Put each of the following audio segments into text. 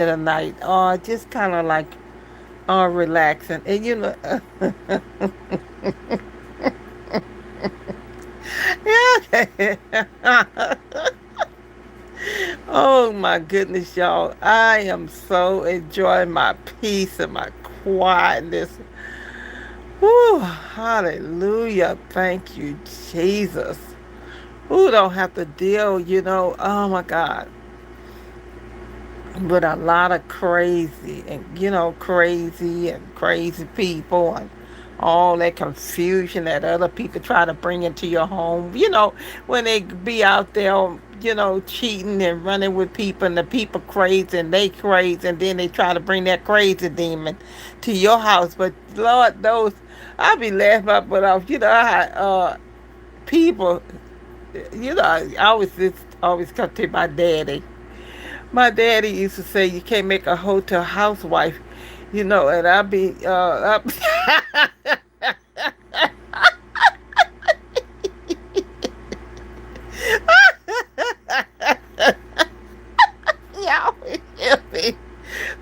of the night, just kind of like relaxing. And yeah. Oh my goodness, y'all. I am so enjoying my peace and my quietness. Whew, hallelujah. Thank you, Jesus. Who don't have to deal, oh my God, with a lot of crazy and, crazy people and all that confusion that other people try to bring into your home. When they be out there, cheating and running with people and the people crazy and they crazy and then they try to bring that crazy demon to your house. But Lord knows, I be laughing my butt off. How people, I always come to my daddy. My daddy used to say you can't make a hotel housewife, and I be y'all hear me.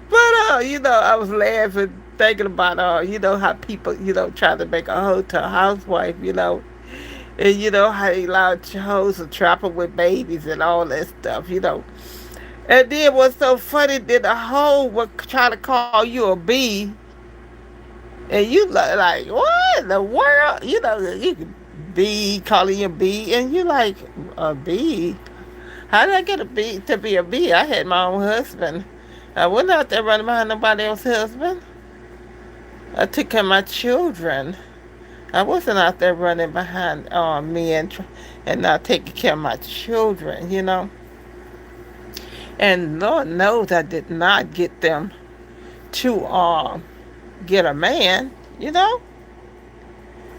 But I was laughing thinking about how people, try to make a hotel housewife, and how they allow hoes to trap them with babies and all that stuff. And then what's so funny, then the hoe would try to call you a bee, and you like, what in the world? You could be calling you a bee, and you like, a bee? How did I get a bee to be a bee? I had my own husband. I wasn't out there running behind nobody else's husband. I took care of my children. I wasn't out there running behind men and not taking care of my children. And Lord knows I did not get them to get a man.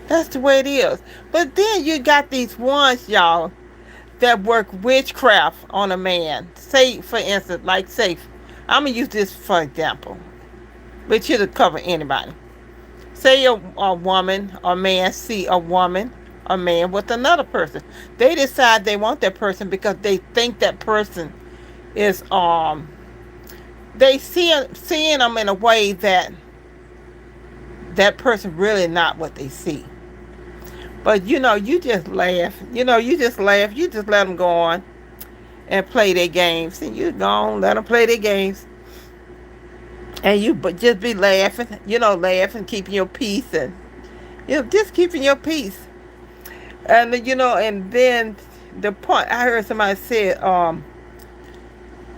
That's the way it is. But then you got these ones, y'all, that work witchcraft on a man. Say, for instance, I'm going to use this for example, but it'll cover anybody. Say a woman or man see a woman or man with another person. They decide they want that person because they think that person is they seeing them in a way that that person really not what they see. But you just laugh. You just let them go on and play their games, and you go on, let them play their games, and you but just be laughing. Laughing, keeping your peace, and just keeping your peace. And and then the point I heard somebody said,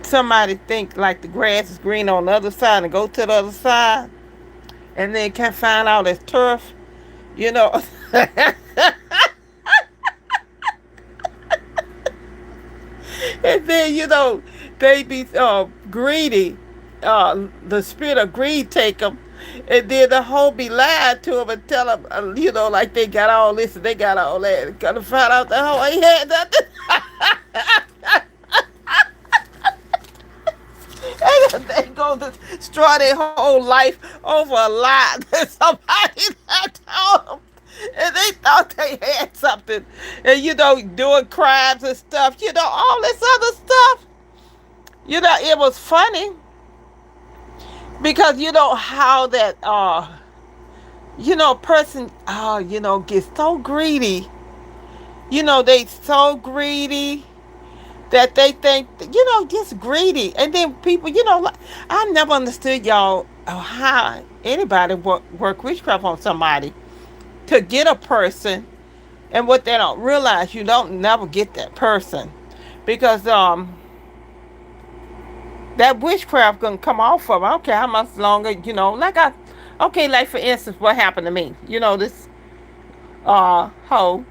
somebody think like the grass is green on the other side and go to the other side, and then can find out it's turf. You know. And then they be greedy. The spirit of greed take them, and then the whole be lied to them and tell them, like they got all this and they got all that. Gonna find out the whole ain't had nothing. And they gonna destroy their whole life over a lie that somebody that told them. And they thought they had something. And doing crimes and stuff, all this other stuff. It was funny because how that person gets so greedy. They so greedy that they think just greedy. And then people, like, I never understood, y'all, how anybody work witchcraft on somebody to get a person, and what they don't realize, you don't never get that person because that witchcraft gonna come off of them. I don't care how much longer, like for instance, what happened to me. This hoe,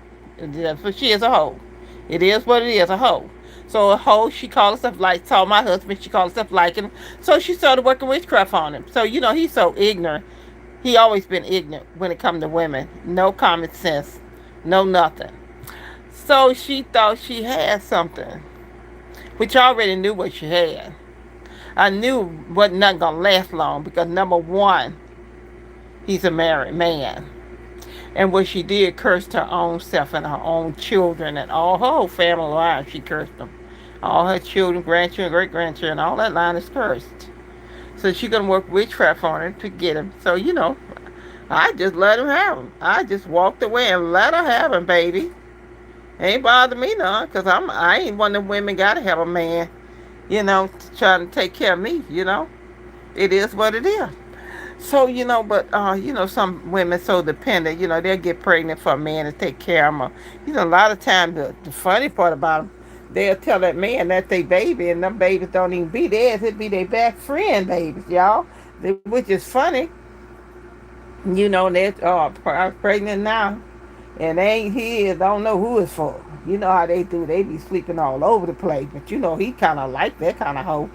she is a hoe. It is what it is, a hoe. So a hoe, she called herself like, saw my husband, she called herself liking him. So she started working witchcraft on him. So, he's so ignorant. He always been ignorant when it come to women. No common sense. No nothing. So she thought she had something, which I already knew what she had. I knew wasn't nothing gonna last long because number one, he's a married man. And what she did, cursed her own self and her own children and all her whole family line. She cursed them. All her children, grandchildren, great grandchildren, all that line is cursed. So she gonna work witchcraft on him to get him. So I just let him have him. I just walked away and let her have him, baby. Ain't bother me none, cause I ain't one of them women gotta have a man, trying to take care of me. It is what it is. So but some women so dependent. They'll get pregnant for a man to take care of them. A lot of times the funny part about them, they'll tell that man that they baby, and them babies don't even be theirs. It be their best friend babies, y'all. Which is funny. They're pregnant now, and they ain't his. Don't know who it's for. You know how they do. They be sleeping all over the place. But he kind of like that kind of hoe.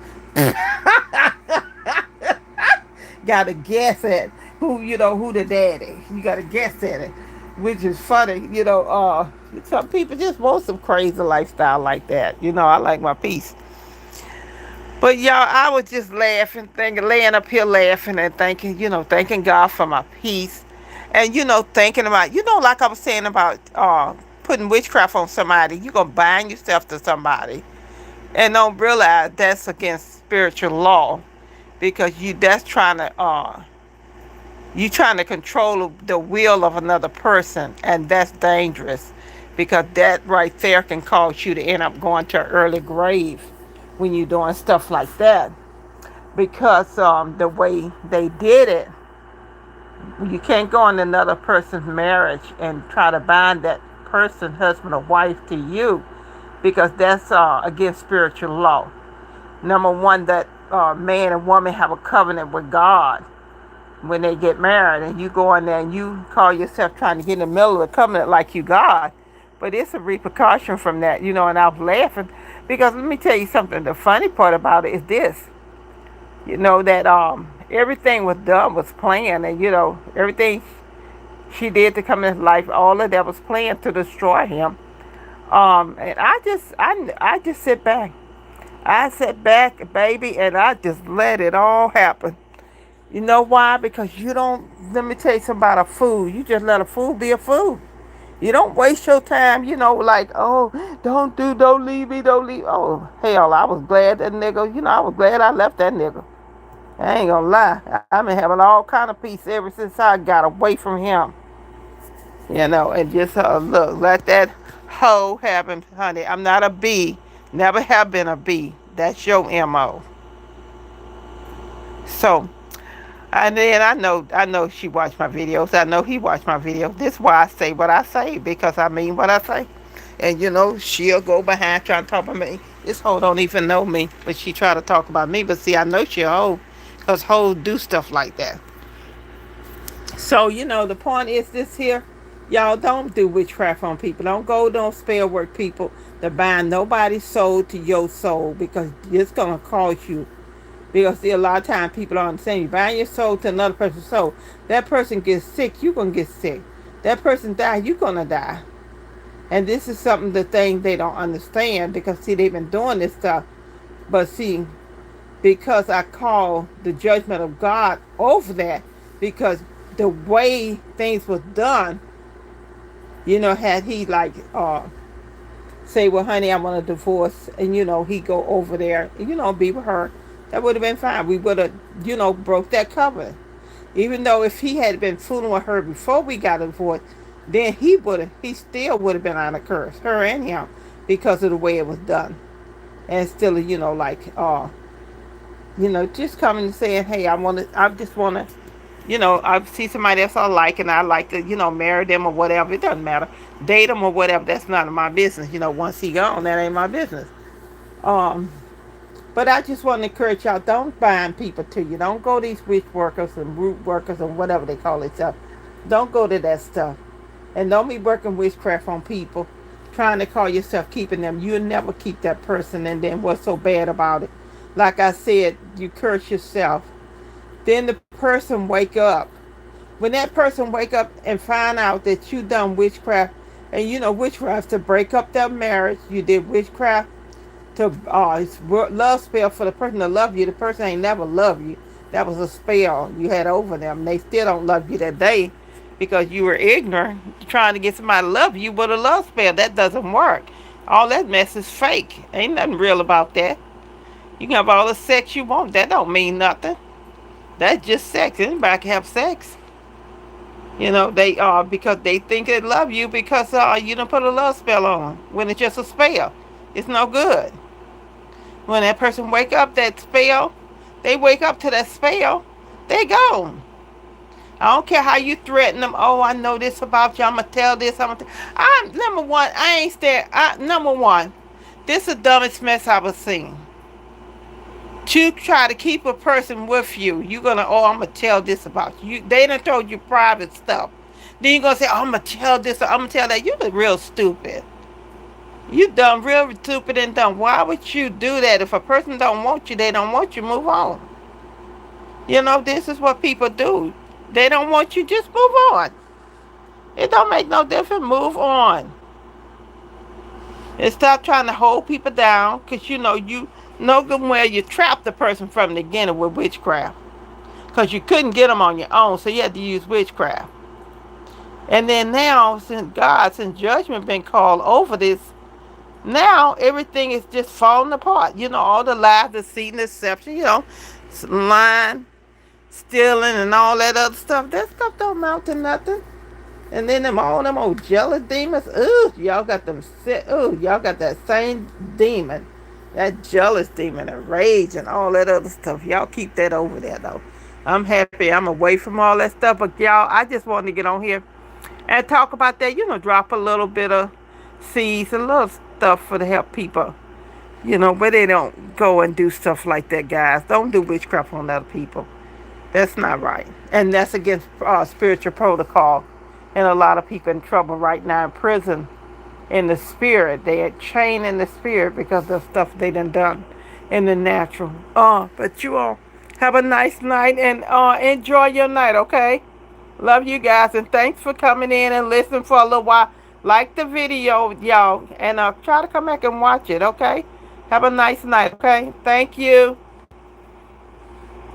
Gotta guess at who the daddy. You gotta guess at it, which is funny. Some people just want some crazy lifestyle like that. I like my peace. But y'all, I was just laughing, laying up here laughing and thinking, thanking God for my peace, and thinking about, like I was saying about putting witchcraft on somebody. You gonna bind yourself to somebody, and don't realize that's against spiritual law, because that's trying to you trying to control the will of another person, and that's dangerous, because that right there can cause you to end up going to an early grave when you're doing stuff like that. Because the way they did it, you can't go in another person's marriage and try to bind that person, husband or wife, to you, because that's against spiritual law. Number one, that man and woman have a covenant with God when they get married, and you go in there and you call yourself trying to get in the middle of the covenant like you God. But it's a repercussion from that, and I was laughing, because let me tell you something. The funny part about it is this, that everything was done, was planned, and everything she did to come in his life, all of that was planned to destroy him. And I just sit back. I sit back, baby, and I just let it all happen. You know why? Because you don't, let me tell you something about a fool. You just let a fool be a fool. You don't waste your time, like, oh, don't leave me, don't leave. Oh, hell, I was glad that nigga, I was glad I left that nigga. I ain't gonna lie. I've been having all kind of peace ever since I got away from him. And just look, let that hoe happen, honey. I'm not a B. Never have been a B. That's your MO. So, and then I know she watched my videos. I know he watched my videos. This is why I say what I say, because I mean what I say. And she'll go behind trying to talk about me. This hoe don't even know me, but she try to talk about me. But see, I know she a hoe, because hoes do stuff like that. So, the point is this here. Y'all don't do witchcraft on people. Don't spell work people to bind nobody's soul to your soul, because it's going to cause you. Because see, a lot of times people don't understand. You bind your soul to another person's soul. That person gets sick, you're going to get sick. That person dies, you're going to die. And this is the thing they don't understand, because see, they've been doing this stuff. But see, because I call the judgment of God over that, because the way things was done, had he like say, well, honey, I want a divorce, and he go over there, be with her, that would have been fine. We would have, broke that covenant. Even though if he had been fooling with her before we got a divorce, then he still would have been on a curse, her and him, because of the way it was done. And still, just coming and saying, hey, I just want to, I see somebody else I like, and I like to, marry them or whatever. It doesn't matter. Date them or whatever. That's none of my business. Once he gone, that ain't my business. But I just want to encourage y'all, don't bind people to you. Don't go to these witch workers and root workers and whatever they call themselves. Don't go to that stuff. And don't be working witchcraft on people, trying to call yourself keeping them. You'll never keep that person, and then what's so bad about it? Like I said, you curse yourself. Then the person wake up. When that person wake up and find out that you done witchcraft, and witchcraft to break up their marriage, you did witchcraft to it's love spell for the person to love you. The person ain't never loved you. That was a spell you had over them. They still don't love you that day, because you were ignorant, trying to get somebody to love you with a love spell. That doesn't work. All that mess is fake. Ain't nothing real about that. You can have all the sex you want. That don't mean nothing. That's just sex. Anybody can have sex. They because they think they love you because you don't put a love spell on them when it's just a spell. It's no good. When that person wake up that spell, they wake up to that spell, they gone. I don't care how you threaten them. Oh, I know this about you. I'm gonna tell this. I number one. I ain't stand. Number one, this is the dumbest mess I've ever seen. To try to keep a person with you, you gonna I'm gonna tell this about you. They done told you private stuff. Then you gonna say, oh, I'm gonna tell this. I'm gonna tell that. You look real stupid. You done real stupid and dumb. Why would you do that? If a person don't want you, they don't want you. Move on. This is what people do. They don't want you. Just move on. It don't make no difference. Move on. And stop trying to hold people down because you know good well you trapped the person from the beginning with witchcraft. Because you couldn't get them on your own, so you had to use witchcraft. And then now, since judgment been called over this, now everything is just falling apart. All the lies, deceit, and deception, lying, stealing, and all that other stuff. That stuff don't amount to nothing. And then all them old jealous demons. Ooh, y'all got them sick. Ooh, y'all got that same demon. That jealous demon and rage and all that other stuff. Y'all keep that over there though. I'm happy I'm away from all that stuff. But y'all, I just wanted to get on here and talk about that. Drop a little bit of seeds, a little stuff for to help people. But they don't go and do stuff like that, guys. Don't do witchcraft on other people. That's not right. And that's against spiritual protocol. And a lot of people in trouble right now in prison in the spirit. They are chained in the spirit because of stuff they done in the natural. But you all have a nice night and enjoy your night, okay? Love you guys and thanks for coming in and listening for a little while. Like the video, y'all, and try to come back and watch it, okay? Have a nice night, okay? Thank you.